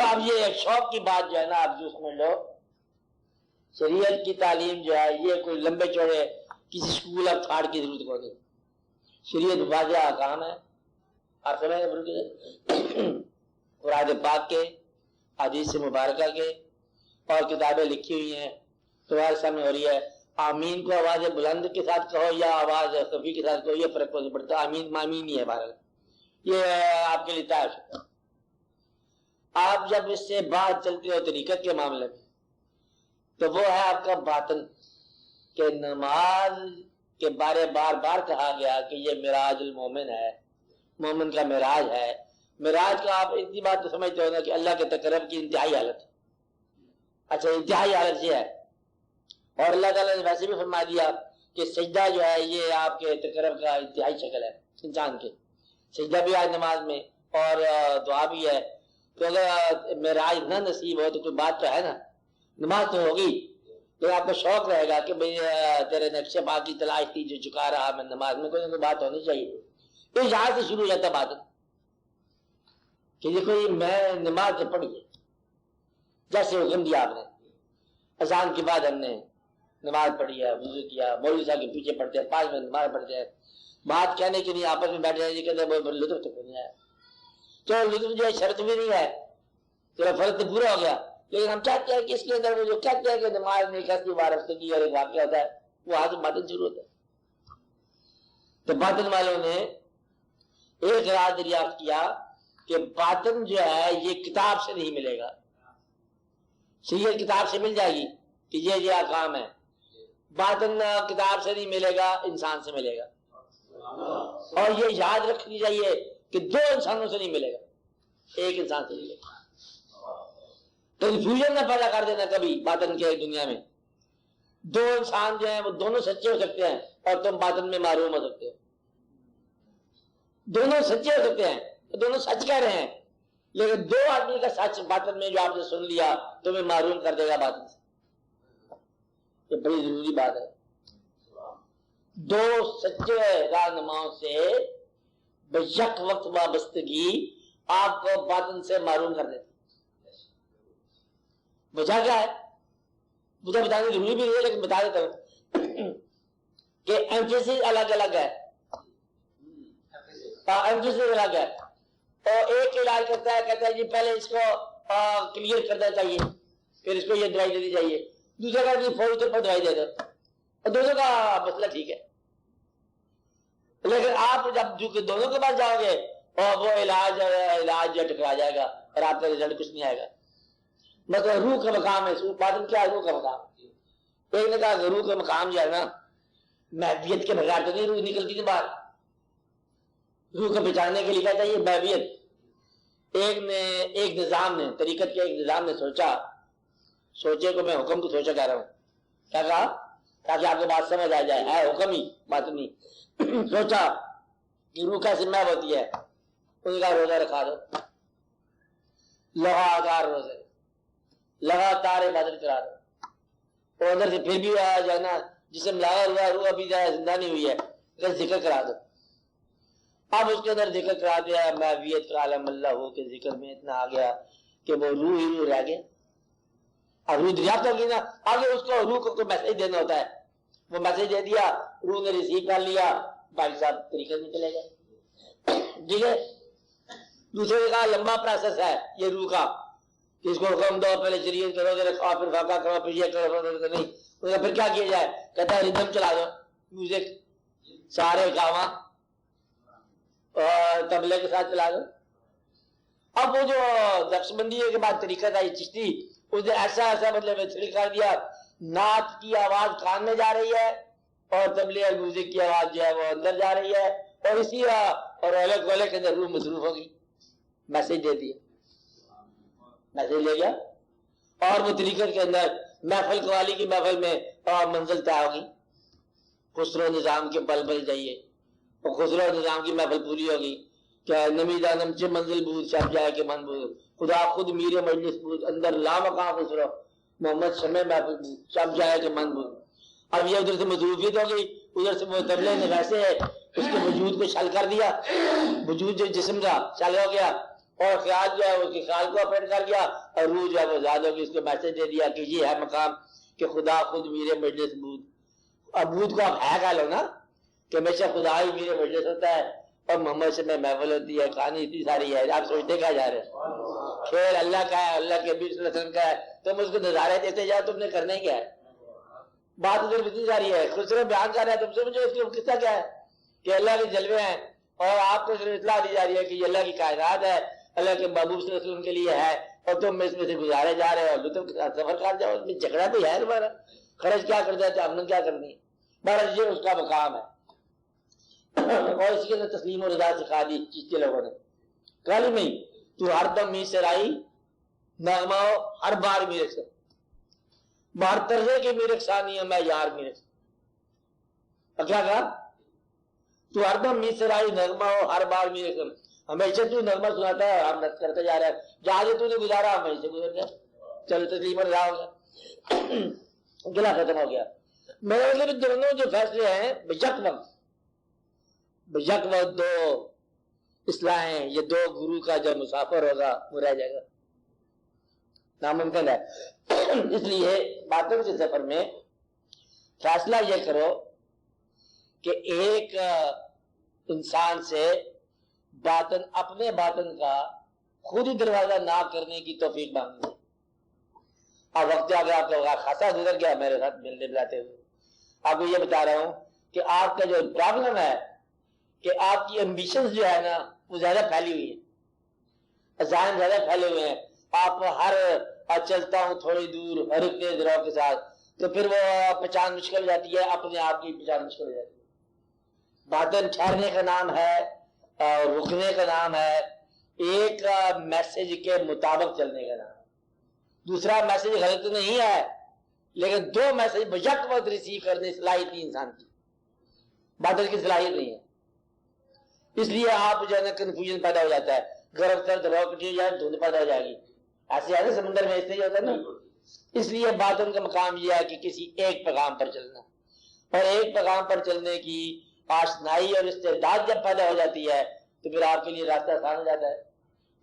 اب یہ ایک شوق کی بات جو ہے نا آپ جو سمجھ لو، شریعت کی تعلیم جو ہے یہ کوئی لمبے چوڑے کسی اسکول اب تھاڑ کی ضرورت کو نہیں، شریعت واضح احکام ہے، آپ سمجھیں قرآن پاک کے، حدیث مبارکہ کے، اور کتابیں لکھی ہوئی ہیں تمہارے سامنے ہو رہی ہے۔ آمین کو آواز بلند کے ساتھ کہو یا آواز خفی کے ساتھ کہو، یہ فرق نہیں پڑتا، آمین مامین ہی ہے بہرحال، یہ آپ کے لیے طے ہے۔ آپ جب اس سے بات چلتی ہو طریقت کے معاملے میں تو وہ ہے آپ کا باطن، کہ نماز کے بارے بار بار کہا گیا کہ یہ معراج المومن ہے، مومن کا معراج ہے۔ معراج کا آپ اتنی بات تو سمجھتے ہو نا کہ اللہ کے تقرب کی انتہائی حالت، اچھا انتہائی حالت یہ ہے، اور اللہ تعالیٰ نے ویسے بھی فرما دیا کہ سجدہ جو ہے یہ آپ کے تقرب کا انتہائی شکل ہے انسان کے، سجدہ بھی آج نماز میں اور دعا بھی ہے۔ تو اگر معراج نہ نصیب ہو تو کوئی بات تو ہے نا، نماز تو ہوگی تو آپ کو شوق رہے گا کہ بھئی تیرے نقش پا کی تلاش تھی جو چکا رہا میں نماز میں، کوئی نہ کوئی بات ہونی چاہیے۔ تو یہاں سے شروع ہو جاتا بات کہ دیکھو یہ میں نماز سے پڑھی ہے، جیسے حکم دیا آپ نے، اذان کے بعد ہم نے نماز پڑھی ہے، وضو کیا، مولوی صاحب کے پیچھے پڑھتے ہیں، 5 منٹ نماز پڑھتے ہیں، بات کہنے کے لیے آپس میں بیٹھ جائیں، یہ کہتے ہیں لطف تو نہیں ہے، تو لطف جو ہے شرط بھی نہیں ہے، تو فرض تو پورا ہو گیا، لیکن ہم چاہتے ہیں کہ اس کے اندر وہ جو کہتے ہیں کہ نماز میں 81 بار ہفتگی اور ایک واقعہ ہوتا ہے، وہ آج باطن شروع ہوتا ہے۔ تو باطن والوں نے ایک راز دریافت کیا کہ باطن جو ہے یہ کتاب سے نہیں ملے گا، شریعت کتاب سے مل جائے گی کہ یہ احکام ہے، باطن کتاب سے نہیں ملے گا، انسان سے ملے گا۔ اور یہ یاد رکھنی چاہیے کہ 2 انسانوں سے نہیں ملے گا، ایک انسان سے ملے گا۔ کنفیوژن نہ پیدا کر دینا کبھی باطن کے دنیا میں، 2 انسان جو ہیں وہ دونوں سچے ہو سکتے ہیں اور تم باطن میں معروم ہو سکتے ہو، دونوں سچے ہو سکتے ہیں، دونوں سچ کہہ رہے ہیں، لیکن 2 آدمی کا سچ باطن میں جو آپ نے سن لیا تمہیں معروم کر دے گا باطن سے، یہ بڑی ضروری بات ہے۔ 2 سچے رہنماؤں سے بیک وقت وابستگی آپ کو باطن سے معروم کر دیتی۔ وجہ کیا ہے مجھے بتانے ضروری بھی نہیں ہے لیکن بتا دیتا ہوں کہ ایمفیسس الگ الگ ہے، ایمفیسس الگ ہے، اور ایک علاج کرتا ہے کہتا ہے جی پہلے اس کو کلیئر کرنا چاہیے پھر اس کو یہ دوائی دینی چاہیے، دوسرا کا جی فوری طور پر دوائی دے دو، اور دونوں کا مسئلہ ٹھیک ہے، لیکن آپ جب جو کہ دونوں کے پاس جاؤ گے اور وہ علاج ٹکرا جائے گا اور آپ کا رزلٹ کچھ نہیں آئے گا۔ مطلب روح کا مقام ہے، باطن کیا ہے؟ روح کا مقام۔ ایک نے کہا کہ روح کا مقام جو ہے نا محبیت کے بغیر تو نہیں روح نکلتی تھی باہر، روح کو بچانے کے لیے کیا چاہیے؟ محبیت۔ ایک نظام نے، طریقت کے ایک نظام نے سوچے کو میں حکم کو سوچا کہہ رہا ہوں، کیا کہا تاکہ آپ کو بات سمجھ آ جائے، ہے حکم ہی بات نہیں، سوچا کہ روح کیسے محب ہوتی ہے، انہوں نے کہا روزہ رکھا دو، لگاتار روزے، لگاتار عبادت کرا دو، اور اندر سے پھر بھی جو ہے نا جسم لایا ہوا روح ابھی زندہ نہیں ہوئی ہے، پھر ذکر کرا دو۔ اب اس کے اندر ذکر کرا دیا، محویت کا عالم اللہ ہو کے ذکر میں اتنا آ گیا کہ وہ روح ہی روح رہ گیا۔ اب روح دریافت ہوگی نا، آگے اس کو روح کو کوئی میسج دینا ہوتا ہے، وہ میسج دے دیا، روح نے ریسیو کر لیا، بھائی صاحب طریقے میں چلے گئے، ٹھیک ہے۔ دوسرے کا لمبا پروسیس ہے یہ روح کا، کہ اس کو حکم دو، پہلے شریعت کرو، پھر رکھو، پھر فاقہ کرو، پھر یہ کرو، نہیں پھر کیا کیا جائے؟ کہتا ہے ریدم چلا دو، میوزک، سارے گاواں اور تبلے کے ساتھ چلا دو۔ اب وہ جو نقش بندی کے بعد طریقہ تھا یہ چشتی، اس نے ایسا مطلب کر دیا، نعت کی آواز کان میں جا رہی ہے اور تبلے اور میوزک کی آواز جو ہے وہ اندر جا رہی ہے، اور اسی اور اولک وولک کے اندر روح مصروف ہوگی، میسج دے دیا، میسج لے گیا، اور وہ طریقت کے اندر محفل قوالی کی محفل میں منزل طے ہوگی، خسرو نظام کے پل پل جائیے، اور خسرو نظام کی محفل پوری ہوگی، کیا نمی دانم چھ منزل بود شب جائے کہ من بود، خدا خود میر مجلس بود اندر لا مقام خسرو محمد شمع محفل بود شب جائے کہ من بود۔ اب یہ ادھر سے مصروفیت ہو گئی، ادھر سے وہ تبلے نے ویسے اس کے وجود کو شل کر دیا، وجود جو جسم کا شل ہو گیا، اور خیال جو ہے اس کے خیال کو اپڈیٹ کر گیا، اور روح جو ہے وہ زیادہ ہوگی، اس کو میسج دے دیا کہ یہ ہے مقام کہ خدا خود میرے مجلس بود. اب بود کو آپ ہے کہہ لو نا کہ ہمیشہ خدا ہی میرے مجلس ہوتا ہے اور محمد سے میں محفل ہوتی ہے، کہانی اتنی ساری ہے، آپ سوچتے کہا جا رہے ہیں خیر اللہ کا ہے، اللہ کے نبی صلی اللہ علیہ وسلم کا ہے، تم اس کو نظارے دیتے جاؤ، تم نے کرنا ہی کیا ہے؟ بات ادھر اتنی ساری ہے، خسرو بیان کر رہا ہے، تم سمجھو اس کا قصہ کیا ہے کہ اللہ کے جلوے ہیں اور آپ کو صرف اطلاع دی جا رہی ہے کہ یہ اللہ کی کائنات ہے، اللہ کے محبوب صلی اللہ علیہ وسلم کے لیے ہے، اور تم اس میں سے گزارے جا رہے ہو، لطف کے ساتھ سفر کر جاؤ، اس میں جھگڑا بھی ہے تمہارا، خرچ کیا کرتا ہے، امن کیا کرنی ہے، بہرحال یہ اس کا مقام ہے. اور اسی کے اندر تسلیم و رضا سکھا دی چیز کے لوگوں نے. کل میں تو ہر دم می سرائی نغمہ ہو، ہر بار میرے سے بار طرزے کے میرے ثانی ہے، میں یار میرے سے. اور کیا کہا؟ تو ہر دم می سرائی نغمہ ہو، ہر بار میرے سے، ہمیشہ تو نغمہ سناتا ہے، ہم نقص کرتے جا رہے ہیں، جہاں سے تو نے گزارا ہم وہیں سے گزر گئے، چلو تسلیم و رضا ہو گیا، گلا ختم ہو گیا. میرے مطلب دونوں جو فیصلے ہیں یک وقت دو اصلاحیں، یہ دو گرو کا جو مسافر ہوگا وہ رہ جائے گا، ناممکن ہے. اس لیے باتوں کے سفر میں فیصلہ یہ کرو کہ ایک انسان سے باطن، اپنے باطن کا خود ہی دروازہ نہ کرنے کی توفیق مانگنی. اب وقت آ گیا، آپ کا خاصا گزر گیا میرے ساتھ ملنے بلاتے ہوئے. آپ کو یہ بتا رہا ہوں کہ آپ کا جو پرابلم ہے کہ آپ کی امبیشنز جو ہے نا وہ زیادہ پھیلی ہوئی ہے، ذہن زیادہ پھیلے ہوئے ہیں. آپ ہر چلتا ہوں تھوڑی دور ہر ایک تیز رو کے ساتھ، تو پھر وہ پہچان مشکل ہو جاتی ہے، اپنے آپ کی پہچان مشکل ہو جاتی ہے. باطن ٹھہرنے کا نام ہے، رکنے کا نام ہے، ایک میسج کے مطابق چلنے کا نام ہے. دوسرا میسج غلط نہیں ہے، لیکن دو میسج یک وقت ریسیو کرنے کی صلاحیت نہیں انسان کی، باطن کی صلاحیت نہیں ہے. اس لیے آپ جو ہے نا کنفیوژن پیدا ہو جاتا ہے، گرم سرد رو کٹی جائے دھند پیدا ہو جائے گی، ایسے ہے نا سمندر میں، اس لیے ہوتا ہے نا. اس لیے باطن کا مقام یہ ہے کہ کسی ایک پیغام پر چلنا، اور ایک پیغام پر چلنے کی آشنائی اور استعداد جب پیدا ہو جاتی ہے تو پھر آپ کے لیے راستہ آسان ہو جاتا ہے،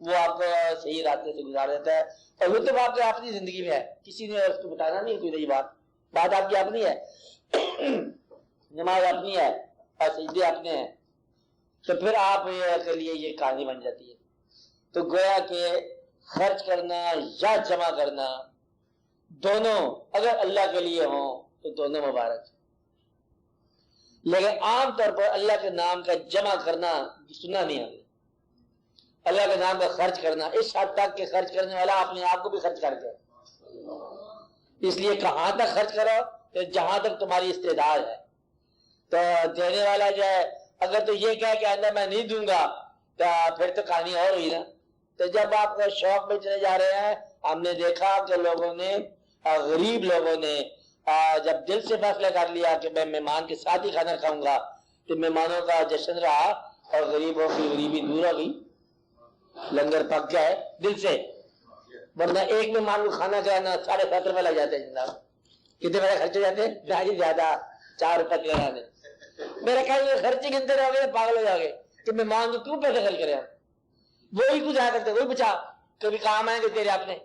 وہ آپ کو صحیح راستے سے گزار دیتا ہے. اور وہ تو آپ کی اپنی زندگی میں ہے، کسی نے اس کو بتانا نہیں کوئی نئی بات آپ کی اپنی ہے، نماز اپنی ہے اور سجدے اپنے ہیں، تو پھر آپ کے لیے یہ کہانی بن جاتی ہے. تو گویا کہ خرچ کرنا یا جمع کرنا دونوں اگر اللہ کے لیے ہوں تو دونوں مبارک. لیکن عام طور پر اللہ کے نام کا جمع کرنا سننا نہیں آتا، اللہ کے نام کا خرچ کرنا اس حد تک کہ خرچ کرنے والا اپنے آپ کو بھی خرچ کر دے. اس لیے کہاں تک خرچ کرو کہ جہاں تک تمہاری استعداد ہے. تو دینے والا جو ہے اگر تو یہ کہے کہ آئندہ میں نہیں دوں گا تو پھر تو کہانی اور ہوئی نا. تو جب آپ کو شوق میں چلے جا رہے ہیں، ہم نے دیکھا کہ لوگوں نے، غریب لوگوں نے جب دل سے فیصلہ کر لیا کہ میں مہمان کے ساتھ ہی کھانا کھاؤں گا، تو مہمانوں کا جشن رہا اور غریبوں کی غریبی دور ہو گئی، لنگر پک گیا ہے دل سے. ورنہ ایک مہمان کو کھانا کھلانا 7.5 روپے لگ جاتے ہیں جناب. کتنے پیسے خرچ ہو جاتے ہیں؟ زیادہ 4 روپے کھلانے. میرے خیال میں خرچے گنتے رہو گے پاگل ہو جاؤ گے کہ مہمان کو کیوں پیسے خرچ کرے. وہی کچھ آیا کرتے، وہی بچا، کبھی کام آئیں گے تیرے اپنے،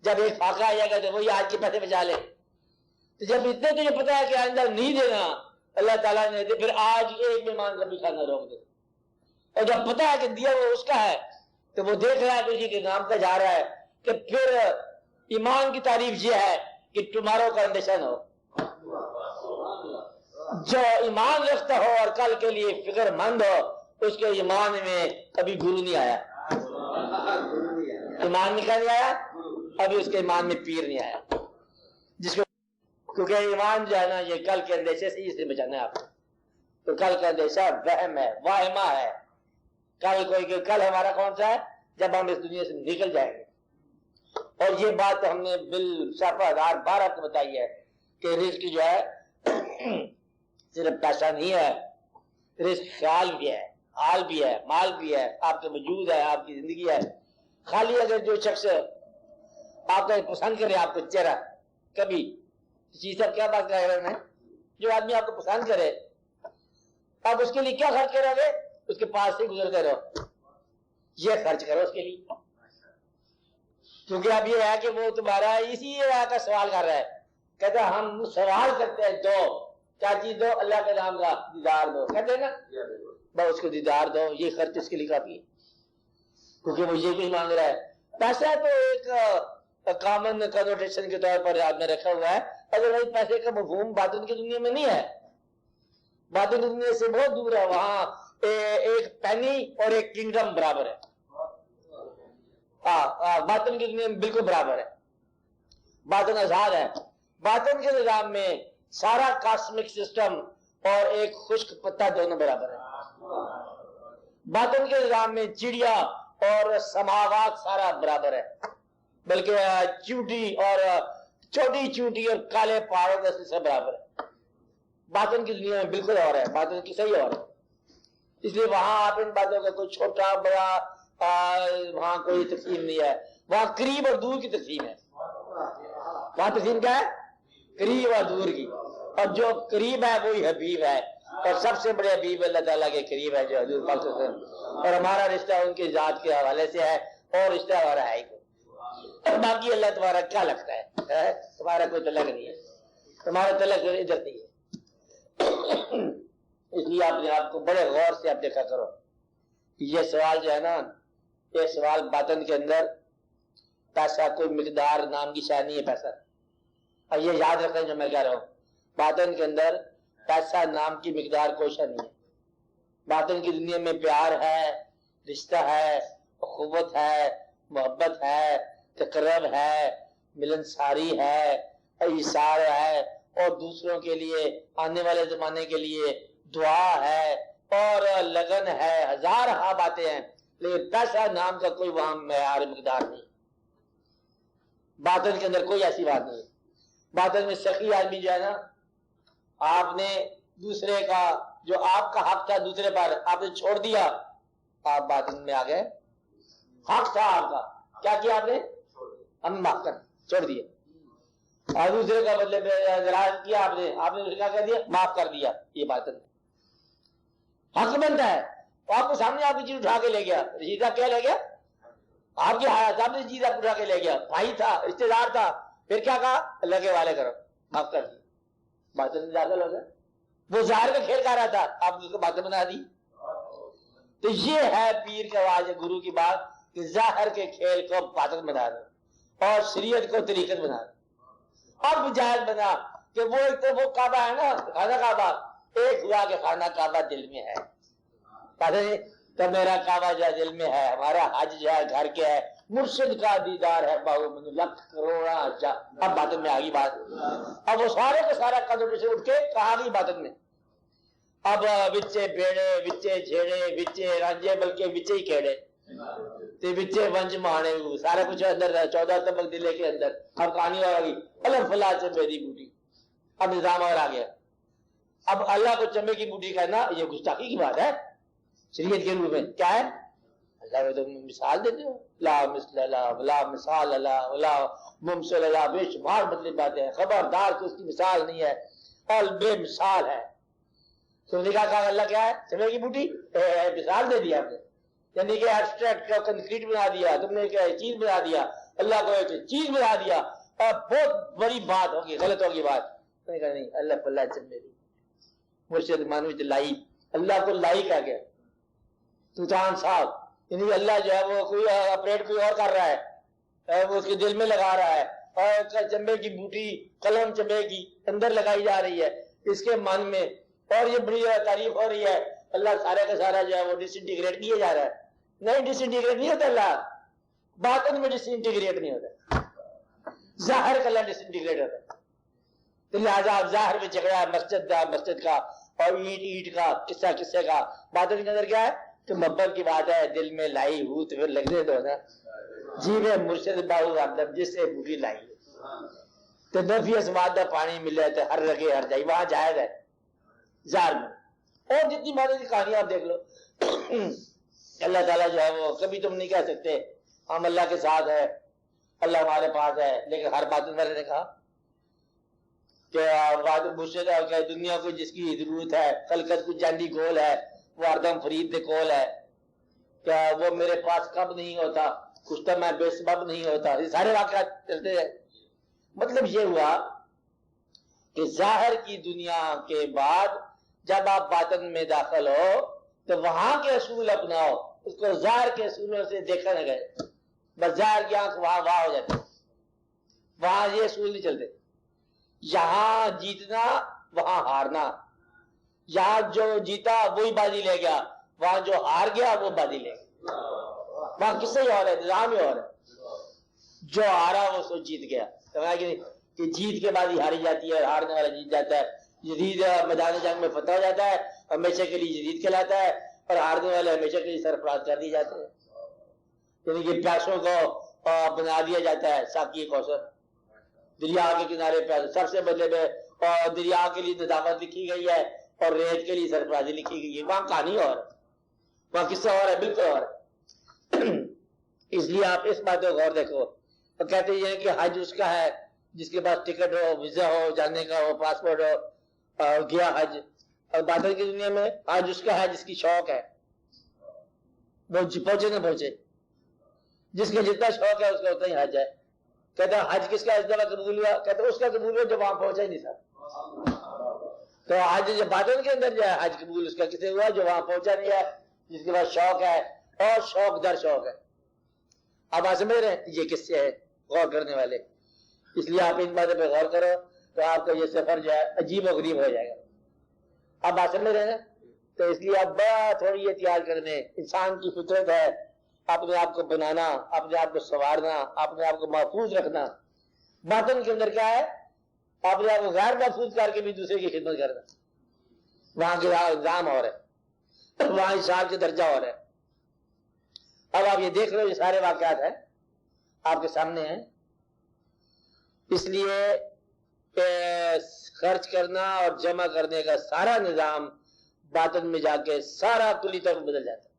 جب ایک فاقہ آ جائے گا تو وہی آج کے پیسے بچا لے. تو جب اتنے تجھے پتا ہے کہ آئندہ نہیں دینا اللہ تعالیٰ نے، پھر آج ایک مہمان کا بھی کھانا روک دے. اور جب پتا ہے کہ دیا وہ اس کا ہے تو وہ دیکھ رہا ہے کسی کے نام کا جا رہا ہے، کہ پھر ایمان کی تعریف یہ ہے کہ ٹمارو کا اندیشہ نہ ہو. جو ایمان رکھتا ہو اور کل کے لیے فکر مند ہو، اس کے ایمان میں کبھی گرو نہیں آیا. ایمان میں کیا نہیں آیا؟ ابھی اس کے ایمان میں پیر نہیں آیا. جس کو کیونکہ ایمان جو ہے نا یہ کل کے اندیشے سے اس لیے بچانا ہے آپ کو. تو کل کا اندیشہ وہم ہے، واہمہ ہے. کل ہمارا کون سا ہے؟ جب ہم اس دنیا سے نکل جائیں گے. اور یہ بات ہم نے بالصفحہ 1012 کو بتائی ہے کہ رزق جو ہے صرف پیسہ نہیں ہے، رزق خیال بھی ہے، حال بھی ہے، مال بھی ہے، آپ کے وجود ہے، آپ کی زندگی ہے. خالی اگر جو شخص آپ کو پسند کرے، آپ کو چہرہ کبھی جی سب کیا بات کر رہے ہیں، جو آدمی آپ کو پسند کرے آپ اس کے لیے کیا خرچ کرو گے؟ اس کے پاس سے گزرتے رہو. یہ خرچ کرو اس کے لیے، کیونکہ اب یہ ہے کہ وہ تمہارا اسی کا سوال کر رہا ہے، کہتا ہے ہم سوال کرتے ہیں دو، کیا چیز دو؟ اللہ کے نام کا دیدار دو، کہتے ہیں نا بس اس کو دیدار دو، یہ خرچ اس کے لیے کافی ہے، کیونکہ وہ یہ بھی مانگ رہا ہے۔ پیسہ تو ایک کامن کنوٹیشن کے طور پر یاد میں رکھا ہوا ہے، اگر وہی پیسے کا مفہوم باطن کی دنیا میں نہیں ہے، باطن کی دنیا سے بہت دور ہے، وہاں ایک پینی اور ایک کنگڈم برابر ہے، باطن کی دنیا میں بالکل برابر ہے، باطن آزاد ہے۔ باطن کے نظام میں سارا کاسمک سسٹم اور ایک خشک پتا دونوں برابر ہے، باطن کے نظام میں چڑیا اور سماوات سارا برابر ہے، بلکہ چوٹی اور چھوٹی چوٹی اور کالے پہاڑوں کا سلسلہ برابر ہے۔ باطن کی دنیا میں بالکل اور ہے، باطن کی صحیح اور ہے، اس لیے وہاں آپ ان باتوں کا کوئی چھوٹا بڑا وہاں کوئی تقسیم نہیں ہے، وہاں قریب اور دور کی تقسیم ہے۔ وہاں تقسیم کیا ہے؟ قریب اور دور کی، اور جو قریب ہے وہی حبیب ہے، اور سب سے بڑے حبیب اللہ تعالیٰ کے قریب ہے جو حضور پاک صلی اللہ علیہ وسلم، اور ہمارا رشتہ ان کی ذات کے حوالے سے ہے، اور رشتہ ہمارا ہے ہی کوئی، اور باقی اللہ تمہارا کیا لگتا ہے؟ تمہارا کوئی تعلق نہیں ہے، تمہارا تعلق ادھر نہیں ہے۔ اس لیے اپنے آپ کو بڑے غور سے آپ دیکھا کرو، یہ سوال جو ہے نا، یہ سوال باطن کے اندر پیسہ کوئی مقدار نام کی شاید نہیں ہے پیسہ، اور یہ یاد رکھیں جو میں کہہ رہا ہوں، باطن کے اندر پیسہ نام کی مقدار کوئی شاید نہیں ہے۔ باطن کی دنیا میں پیار ہے، رشتہ ہے، اخوت ہے، محبت ہے، تقرب ہے، ملنساری ہے، ایثار ہے، اور دوسروں کے لیے آنے والے زمانے کے لیے دعا ہے، اور لگن ہے، ہزار ہاں باتیں ہیں، لیکن پیسہ نام کا کوئی وہاں معیار مقدار نہیں۔ باطن کے اندر کوئی ایسی بات نہیں ہے۔ باطن میں سخی آدمی جو ہے نا، آپ نے دوسرے کا جو آپ کا حق تھا دوسرے پر آپ نے چھوڑ دیا، آپ باطن میں آ گئے۔ حق تھا آپ کا، کیا کیا آپ نے؟ ہم معاف کر چھوڑ دیا، اور دوسرے کا بدلے میں اعتراض کیا آپ نے اسے کیا کہہ دیا؟ معاف کر دیا۔ یہ باطن حق بنتا ہے، آپ کے سامنے آپ کی چیز اٹھا کے لے گیا، رشیدہ کیا لے گیا؟ آپ کے سامنے چیز آپ اٹھا کے لے گیا، بھائی تھا، رشتے دار تھا، پھر کیا کہا؟ اللہ کے والے کرو، معاف کر دیا، باطن میں داخل ہو گیا۔ وہ ظاہر کا کھیل کر رہا تھا، آپ نے اس کو باطن بنا دی۔ تو یہ ہے پیر کے آواز گرو کی بات کہ ظاہر کے کھیل کو باطن بنا دو اور شریعت کو طریقت بنا دو۔ اب جائز بنا کہ وہ ایک تو وہ کعبہ ہے نا، خانہ کعبہ، ایک ہوا کہ خانہ کعبہ دل میں ہے، تو میرا کعبہ جو دل میں ہے، ہمارا حج جو ہے گھر کے ہے، مرشد کا دیدار ہے باہو من لکھ کروڑا جا۔ اب باطن میں آگی بات، اب وہ سارے کا سارا قدر سے اٹھ کے کہا گئی باطن میں، اب بچے بیڑے، بچے جھیڑے، بچے رانجے، بلکہ بچے ہی کھیڑے، تے بچے ونج مانے، سارا کچھ اندر 14 طبق دلے کے اندر۔ اب کہانی اور آگئی، الف فلا چمبے دی بوٹی، اب نظام اور آ گیا۔ اب اللہ کو چمبے کی بوٹی کہنا یہ گستاخی کی بات ہے شریعت کے روپ میں۔ کیا ہے؟ اللہ کو تم مثال دیتے ہو، لا مثل اللہ ولا مثال اللہ ولا ممثل اللہ، بے شمار مطلب باتیں ہیں، خبردار کہ اس کی مثال نہیں ہے اور بے مثال ہے۔ تو نے کہا اللہ کیا ہے؟ چمبے کی بوٹی، مثال دے دیا آپ نے، یعنی کہ ایبسٹریکٹ کا کنکریٹ بنا دیا تم نے، ایک چیز بنا دیا، اللہ کو ایک چیز بنا دیا، اور بہت بڑی بات ہوگی، غلط ہوگی بات۔ نے کہا نہیں، اللہ اللہ چمبے دی مرشد مانوی لائی، اللہ کو لائی کہا گیا۔ سلطان صاحب یعنی اللہ جو ہے وہ کوئی آپریٹ کوئی اور کر رہا ہے، وہ اس کے دل میں لگا رہا ہے، اور چمبے کی بوٹی، قلم چمبے کی اندر لگائی جا رہی ہے اس کے من میں، اور یہ بڑی تعریف ہو رہی ہے، اللہ سارے کا سارا جو ہے وہ ڈس انٹیگریٹ کیا جا رہا ہے۔ نہیں، ڈس انٹیگریٹ نہیں ہوتا اللہ، باطن میں ڈس انٹیگریٹ نہیں ہوتا، ظاہر کا اللہ ڈس انٹیگریٹ ہوتا ہے۔ تو لہٰذا ظاہر میں جھگڑا ہے مسجد کا اور اینٹ کا، قصے کا، باطن کے اندر کیا ہے کہ محبت کی بات ہے، دل میں لائی ہوں تو پھر لگنے دو نا، جی میں مرشد باہو عبداللہ جس سے بوٹی لائی تو نفی اسماد دا پانی ملے تو ہر رگے ہر جائی، وہاں جائز ہے ظاہر میں۔ اور جتنی باتیں کی کہانی آپ دیکھ لو، اللہ تعالیٰ جو ہے وہ کبھی تم نہیں کہہ سکتے ہم اللہ کے ساتھ ہے، اللہ ہمارے پاس ہے، لیکن ہر بات میں نے کہا کہ مرشد ہے دنیا کو جس کی ضرورت ہے، خلقت کو جانڈی گول ہے، وہ ہردم فرید دے کول ہے، کیا وہ میرے پاس کب نہیں ہوتا، کچھ تو میں بے سبب نہیں ہوتا، یہ سارے واقعات چلتے ہیں۔ مطلب یہ ہوا کہ ظاہر کی دنیا کے بعد جب آپ باطن میں داخل ہو تو وہاں کے اصول اپناؤ، اس کو ظاہر کے اصولوں سے دیکھا نہ گئے، بس ظاہر کی آنکھ وہاں ہو جاتی، وہاں یہ اصول نہیں چلتے۔ یہاں جیتنا وہاں ہارنا، یہاں جو جیتا وہی بازی لے گیا، وہاں جو ہار گیا وہ بازی لے گیا، وہاں کس سے ہی اور ہے، نظام ہی اور ہے، جو ہارا وہ سو جیت گیا۔ کہ جیت کے بعد ہی ہاری جاتی ہے اور ہارنے والا جیت جاتا ہے۔ جدید میدان جنگ میں فتح ہو جاتا ہے، ہمیشہ کے لیے جدید کہلاتا ہے، اور ہارنے والے ہمیشہ کے لیے سرفراز کر دیے جاتے ہیں۔ یعنی کہ پیاسوں کو بنا دیا جاتا ہے ساقی کوثر، دریا کے کنارے پیاسے سب سے بدلے میں، اور دریا کے لیے ندامت لکھی گئی ہے اور ریت کے لیے سرفرازی لکھی گئی ہے، وہاں کہانی اور ہے، وہاں قصہ اور ہے، بالکل اور ہے۔ اس لیے آپ اس بات کو غور دیکھو، تو کہتے ہیں کہ حج اس کا ہے جس کے پاس ٹکٹ ہو، ویزا ہو جانے کا ہو، پاسپورٹ ہو، گیا حج۔ اور باطن کی دنیا میں حج اس کا ہے جس کی شوق ہے، وہ پہنچے نہ پہنچے، جس کا جتنا شوق ہے اس کا اتنا ہی حج ہے۔ کہتا ہے حج کس کا اس دفعہ قبول ہوا، کہتا ہے اس کا قبول ہوا جو وہاں پہنچا ہی نہیں سر۔ تو حج جو باطن کے اندر جو ہے حج قبول اس کا کسے ہوا جو وہاں پہنچا نہیں ہے، جس کے پاس شوق ہے، اور شوق در شوق ہے۔ اب آپ سمجھ رہے ہیں یہ کس سے ہے، غور کرنے والے۔ اس لیے آپ ان باتوں پہ غور کرو تو آپ کا یہ سفر جو ہے عجیب و غریب ہو جائے گا۔ اب آپ سمجھ رہے ہیں، تو اس لیے اب بڑا تھوڑی احتیاط کرنے، انسان کی فطرت ہے اپنے آپ کو بنانا، اپنے آپ کو سنوارنا، اپنے آپ کو محفوظ رکھنا۔ باطن کے اندر کیا ہے، اپنے آپ کو غیر محفوظ کر کے بھی دوسرے کی خدمت کرنا، وہاں کے انجام اور ہے، وہاں حساب کے درجہ اور ہے۔ اب آپ یہ دیکھ لو، یہ سارے واقعات ہیں آپ کے سامنے ہیں۔ اس لیے خرچ کرنا اور جمع کرنے کا سارا نظام باطن میں جا کے سارا کلی طور بدل جاتا ہے۔